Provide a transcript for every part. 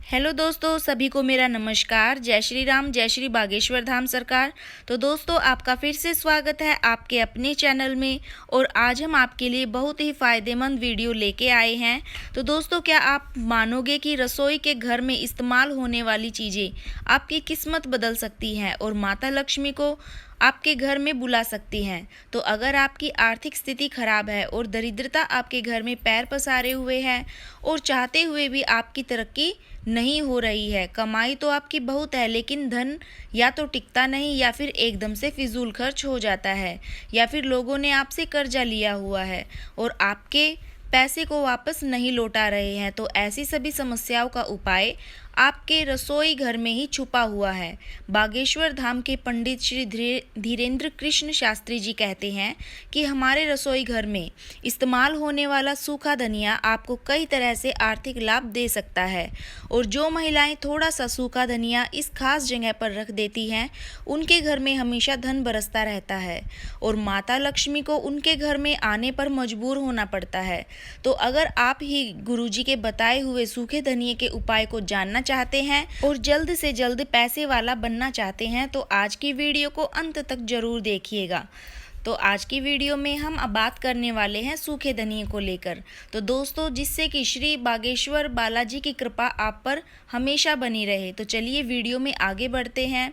Hello दोस्तों, सभी को मेरा नमस्कार। जय श्री राम, जय श्री बागेश्वर धाम सरकार। तो दोस्तों, आपका फिर से स्वागत है आपके अपने चैनल में। और आज हम आपके लिए बहुत ही फ़ायदेमंद वीडियो लेके आए हैं। तो दोस्तों, क्या आप मानोगे कि रसोई के घर में इस्तेमाल होने वाली चीज़ें आपकी किस्मत बदल सकती हैं और माता लक्ष्मी को आपके घर में बुला सकती हैं। तो अगर आपकी आर्थिक स्थिति खराब है और दरिद्रता आपके घर में पैर पसारे हुए है और चाहते हुए भी आपकी तरक्की नहीं हो रही है, कमाई तो आपकी बहुत है लेकिन धन या तो टिकता नहीं या फिर एकदम से फिजूल खर्च हो जाता है, या फिर लोगों ने आपसे कर्जा लिया हुआ है और आपके पैसे को वापस नहीं लौटा रहे हैं, तो ऐसी सभी समस्याओं का उपाय आपके रसोई घर में ही छुपा हुआ है। बागेश्वर धाम के पंडित श्री धीरेन्द्र कृष्ण शास्त्री जी कहते हैं कि हमारे रसोई घर में इस्तेमाल होने वाला सूखा धनिया आपको कई तरह से आर्थिक लाभ दे सकता है। और जो महिलाएं थोड़ा सा सूखा धनिया इस खास जगह पर रख देती हैं, उनके घर में हमेशा धन बरसता रहता है और माता लक्ष्मी को उनके घर में आने पर मजबूर होना पड़ता है। तो अगर आप ही गुरुजी के बताए हुए सूखे धनिये के उपाय को जानना चाहते हैं और जल्द से जल्द पैसे वाला बनना चाहते हैं, तो आज की वीडियो को अंत तक जरूर देखिएगा। तो आज की वीडियो में हम अब बात करने वाले हैं सूखे धनिये को लेकर। तो दोस्तों, जिससे कि श्री बागेश्वर बालाजी की कृपा आप पर हमेशा बनी रहे। तो चलिए वीडियो में आगे बढ़ते हैं।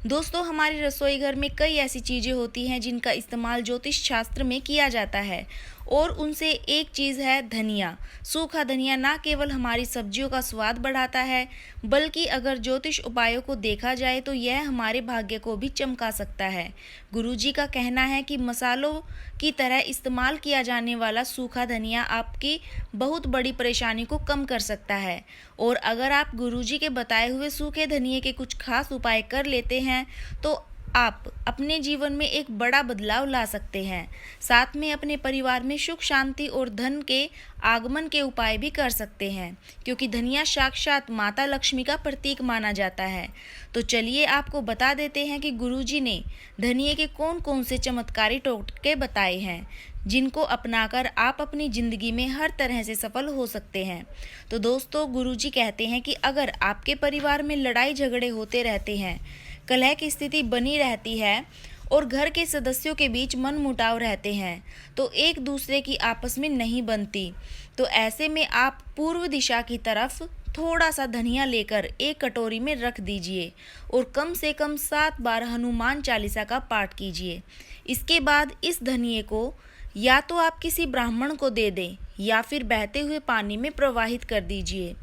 दोस्तों, हमारे रसोई घर में कई ऐसी चीज़ें होती हैं जिनका इस्तेमाल ज्योतिष शास्त्र में किया जाता है, और उनसे एक चीज़ है धनिया। सूखा धनिया ना केवल हमारी सब्जियों का स्वाद बढ़ाता है, बल्कि अगर ज्योतिष उपायों को देखा जाए तो यह हमारे भाग्य को भी चमका सकता है। गुरुजी का कहना है कि मसालों की तरह इस्तेमाल किया जाने वाला सूखा धनिया आपकी बहुत बड़ी परेशानी को कम कर सकता है। और अगर आप गुरुजी के बताए हुए सूखे धनिये के कुछ खास उपाय कर लेते हैं, तो आप अपने जीवन में एक बड़ा बदलाव ला सकते हैं। साथ में अपने परिवार में सुख शांति और धन के आगमन के उपाय भी कर सकते हैं, क्योंकि धनिया साक्षात माता लक्ष्मी का प्रतीक माना जाता है। तो चलिए आपको बता देते हैं कि गुरुजी ने धनिये के कौन कौन से चमत्कारी टोटके बताए हैं, जिनको अपनाकर आप अपनी ज़िंदगी में हर तरह से सफल हो सकते हैं। तो दोस्तों, गुरुजी कहते हैं कि अगर आपके परिवार में लड़ाई झगड़े होते रहते हैं, कलह की स्थिति बनी रहती है और घर के सदस्यों के बीच मनमुटाव रहते हैं, तो एक दूसरे की आपस में नहीं बनती, तो ऐसे में आप पूर्व दिशा की तरफ थोड़ा सा धनिया लेकर एक कटोरी में रख दीजिए और कम से कम 7 बार हनुमान चालीसा का पाठ कीजिए। इसके बाद इस धनिये को या तो आप किसी ब्राह्मण को दे दें या फिर बहते हुए पानी में प्रवाहित कर दीजिए।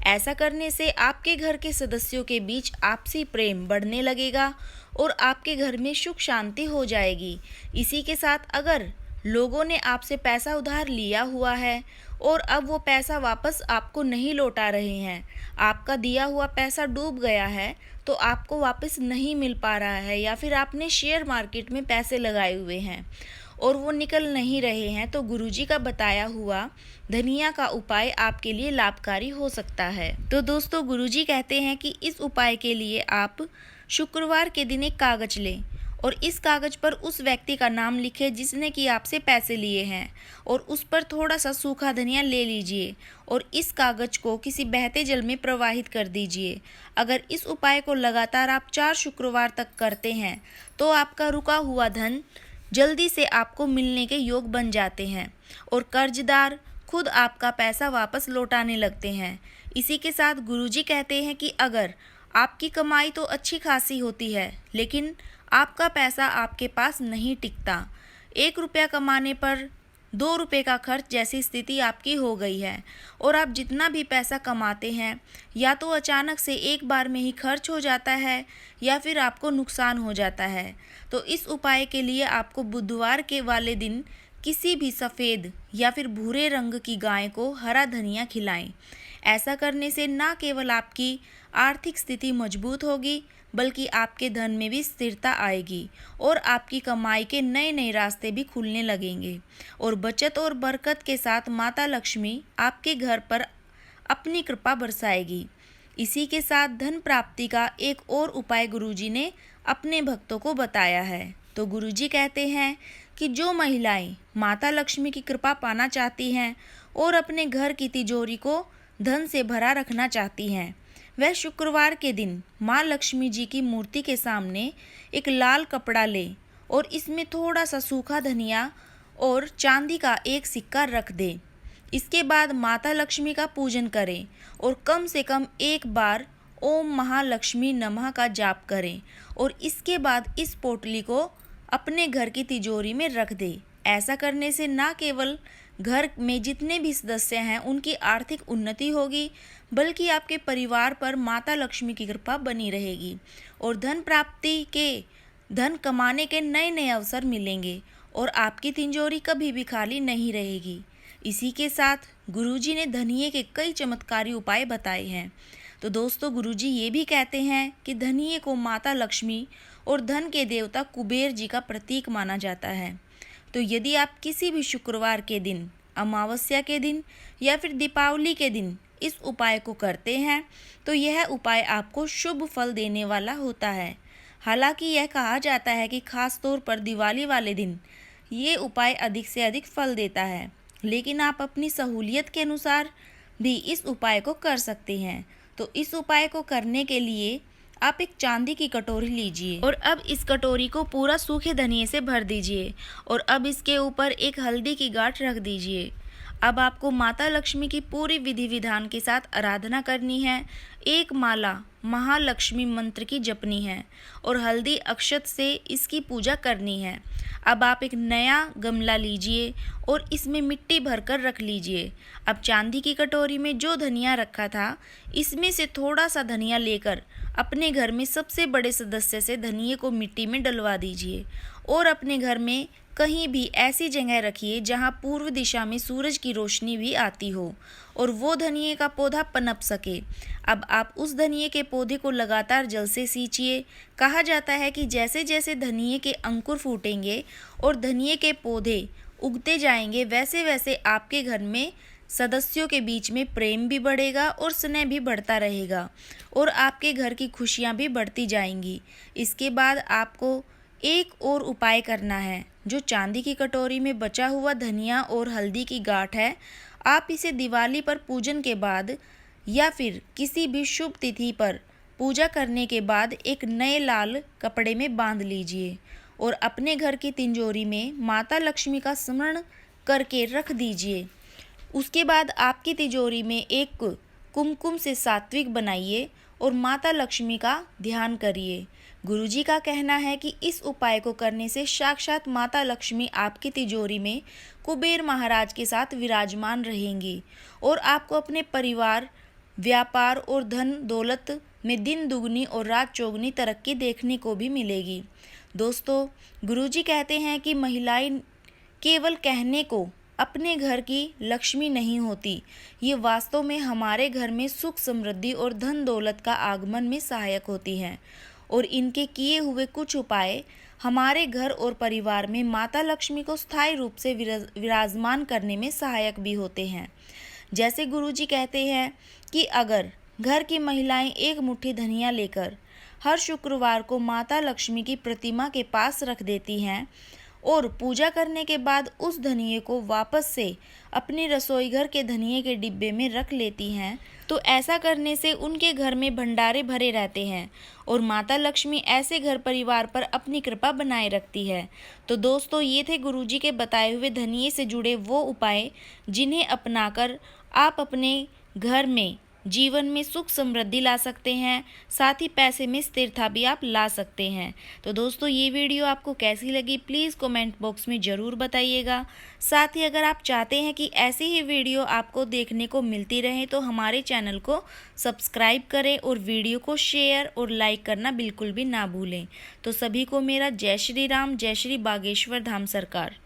ऐसा करने से आपके घर के सदस्यों के बीच आपसी प्रेम बढ़ने लगेगा और आपके घर में सुख शांति हो जाएगी। इसी के साथ अगर लोगों ने आपसे पैसा उधार लिया हुआ है और अब वो पैसा वापस आपको नहीं लौटा रहे हैं, आपका दिया हुआ पैसा डूब गया है, तो आपको वापस नहीं मिल पा रहा है, या फिर आपने शेयर मार्केट में पैसे लगाए हुए हैं और वो निकल नहीं रहे हैं, तो गुरुजी का बताया हुआ धनिया का उपाय आपके लिए लाभकारी हो सकता है। तो दोस्तों, गुरुजी कहते हैं कि इस उपाय के लिए आप शुक्रवार के दिन एक कागज लें और इस कागज पर उस व्यक्ति का नाम लिखें जिसने कि आपसे पैसे लिए हैं, और उस पर थोड़ा सा सूखा धनिया ले लीजिए और इस कागज को किसी बहते जल में प्रवाहित कर दीजिए। अगर इस उपाय को लगातार आप 4 शुक्रवार तक करते हैं, तो आपका रुका हुआ धन जल्दी से आपको मिलने के योग बन जाते हैं और कर्जदार खुद आपका पैसा वापस लौटाने लगते हैं। इसी के साथ गुरुजी कहते हैं कि अगर आपकी कमाई तो अच्छी खासी होती है लेकिन आपका पैसा आपके पास नहीं टिकता, 1 रुपया कमाने पर 2 रुपये का खर्च जैसी स्थिति आपकी हो गई है और आप जितना भी पैसा कमाते हैं या तो अचानक से एक बार में ही खर्च हो जाता है या फिर आपको नुकसान हो जाता है, तो इस उपाय के लिए आपको बुधवार के वाले दिन किसी भी सफ़ेद या फिर भूरे रंग की गाय को हरा धनिया खिलाएं। ऐसा करने से न केवल आपकी आर्थिक स्थिति मजबूत होगी, बल्कि आपके धन में भी स्थिरता आएगी और आपकी कमाई के नए नए रास्ते भी खुलने लगेंगे और बचत और बरकत के साथ माता लक्ष्मी आपके घर पर अपनी कृपा बरसाएगी। इसी के साथ धन प्राप्ति का एक और उपाय गुरुजी ने अपने भक्तों को बताया है। तो गुरुजी कहते हैं कि जो महिलाएं माता लक्ष्मी की कृपा पाना चाहती हैं और अपने घर की तिजोरी को धन से भरा रखना चाहती हैं, वह शुक्रवार के दिन माँ लक्ष्मी जी की मूर्ति के सामने एक लाल कपड़ा ले और इसमें थोड़ा सा सूखा धनिया और चांदी का एक सिक्का रख दे। इसके बाद माता लक्ष्मी का पूजन करें और कम से कम एक बार ओम महालक्ष्मी नमः का जाप करें और इसके बाद इस पोटली को अपने घर की तिजोरी में रख दें। ऐसा करने से न केवल घर में जितने भी सदस्य हैं उनकी आर्थिक उन्नति होगी, बल्कि आपके परिवार पर माता लक्ष्मी की कृपा बनी रहेगी और धन कमाने के नए नए अवसर मिलेंगे और आपकी तिजोरी कभी भी खाली नहीं रहेगी। इसी के साथ गुरुजी ने धनिये के कई चमत्कारी उपाय बताए हैं। तो दोस्तों, गुरुजी ये भी कहते हैं कि धनिये को माता लक्ष्मी और धन के देवता कुबेर जी का प्रतीक माना जाता है। तो यदि आप किसी भी शुक्रवार के दिन, अमावस्या के दिन या फिर दीपावली के दिन इस उपाय को करते हैं तो यह उपाय आपको शुभ फल देने वाला होता है। हालांकि यह कहा जाता है कि खास तौर पर दिवाली वाले दिन ये उपाय अधिक से अधिक फल देता है, लेकिन आप अपनी सहूलियत के अनुसार भी इस उपाय को कर सकते हैं। तो इस उपाय को करने के लिए आप एक चांदी की कटोरी लीजिए और अब इस कटोरी को पूरा सूखे धनिये से भर दीजिए और अब इसके ऊपर एक हल्दी की गांठ रख दीजिए। अब आपको माता लक्ष्मी की पूरी विधि विधान के साथ आराधना करनी है। एक माला महालक्ष्मी मंत्र की जपनी है और हल्दी अक्षत से इसकी पूजा करनी है। अब आप एक नया गमला लीजिए और इसमें मिट्टी भरकर रख लीजिए। अब चांदी की कटोरी में जो धनिया रखा था, इसमें से थोड़ा सा धनिया लेकर अपने घर में सबसे बड़े सदस्य से धनिये को मिट्टी में डलवा दीजिए और अपने घर में कहीं भी ऐसी जगह रखिए जहां पूर्व दिशा में सूरज की रोशनी भी आती हो और वो धनिये का पौधा पनप सके। अब आप उस धनिये के पौधे को लगातार जल से सींचिए। कहा जाता है कि जैसे जैसे धनिये के अंकुर फूटेंगे और धनिये के पौधे उगते जाएंगे, वैसे वैसे आपके घर में सदस्यों के बीच में प्रेम भी बढ़ेगा और स्नेह भी बढ़ता रहेगा और आपके घर की खुशियाँ भी बढ़ती जाएंगी। इसके बाद आपको एक और उपाय करना है। जो चांदी की कटोरी में बचा हुआ धनिया और हल्दी की गांठ है, आप इसे दिवाली पर पूजन के बाद या फिर किसी भी शुभ तिथि पर पूजा करने के बाद एक नए लाल कपड़े में बांध लीजिए और अपने घर की तिजोरी में माता लक्ष्मी का स्मरण करके रख दीजिए। उसके बाद आपकी तिजोरी में एक कुमकुम से सात्विक बनाइए और माता लक्ष्मी का ध्यान करिए। गुरुजी का कहना है कि इस उपाय को करने से साक्षात माता लक्ष्मी आपकी तिजोरी में कुबेर महाराज के साथ विराजमान रहेंगी और आपको अपने परिवार, व्यापार और धन दौलत में दिन दुगनी और रात चौगुनी तरक्की देखने को भी मिलेगी। दोस्तों, गुरुजी कहते हैं कि महिलाएं केवल कहने को अपने घर की लक्ष्मी नहीं होती, ये वास्तव में हमारे घर में सुख समृद्धि और धन दौलत का आगमन में सहायक होती हैं और इनके किए हुए कुछ उपाय हमारे घर और परिवार में माता लक्ष्मी को स्थायी रूप से विराजमान करने में सहायक भी होते हैं। जैसे गुरुजी कहते हैं कि अगर घर की महिलाएं एक मुट्ठी धनिया लेकर हर शुक्रवार को माता लक्ष्मी की प्रतिमा के पास रख देती हैं और पूजा करने के बाद उस धनिये को वापस से अपने रसोई घर के धनिये के डिब्बे में रख लेती हैं, तो ऐसा करने से उनके घर में भंडारे भरे रहते हैं और माता लक्ष्मी ऐसे घर परिवार पर अपनी कृपा बनाए रखती है। तो दोस्तों, ये थे गुरुजी के बताए हुए धनिये से जुड़े वो उपाय जिन्हें अपनाकर आप अपने घर में जीवन में सुख समृद्धि ला सकते हैं, साथ ही पैसे में स्थिरता भी आप ला सकते हैं। तो दोस्तों, ये वीडियो आपको कैसी लगी प्लीज़ कमेंट बॉक्स में ज़रूर बताइएगा। साथ ही अगर आप चाहते हैं कि ऐसी ही वीडियो आपको देखने को मिलती रहे तो हमारे चैनल को सब्सक्राइब करें और वीडियो को शेयर और लाइक करना बिल्कुल भी ना भूलें। तो सभी को मेरा जय श्री राम, जय श्री बागेश्वर धाम सरकार।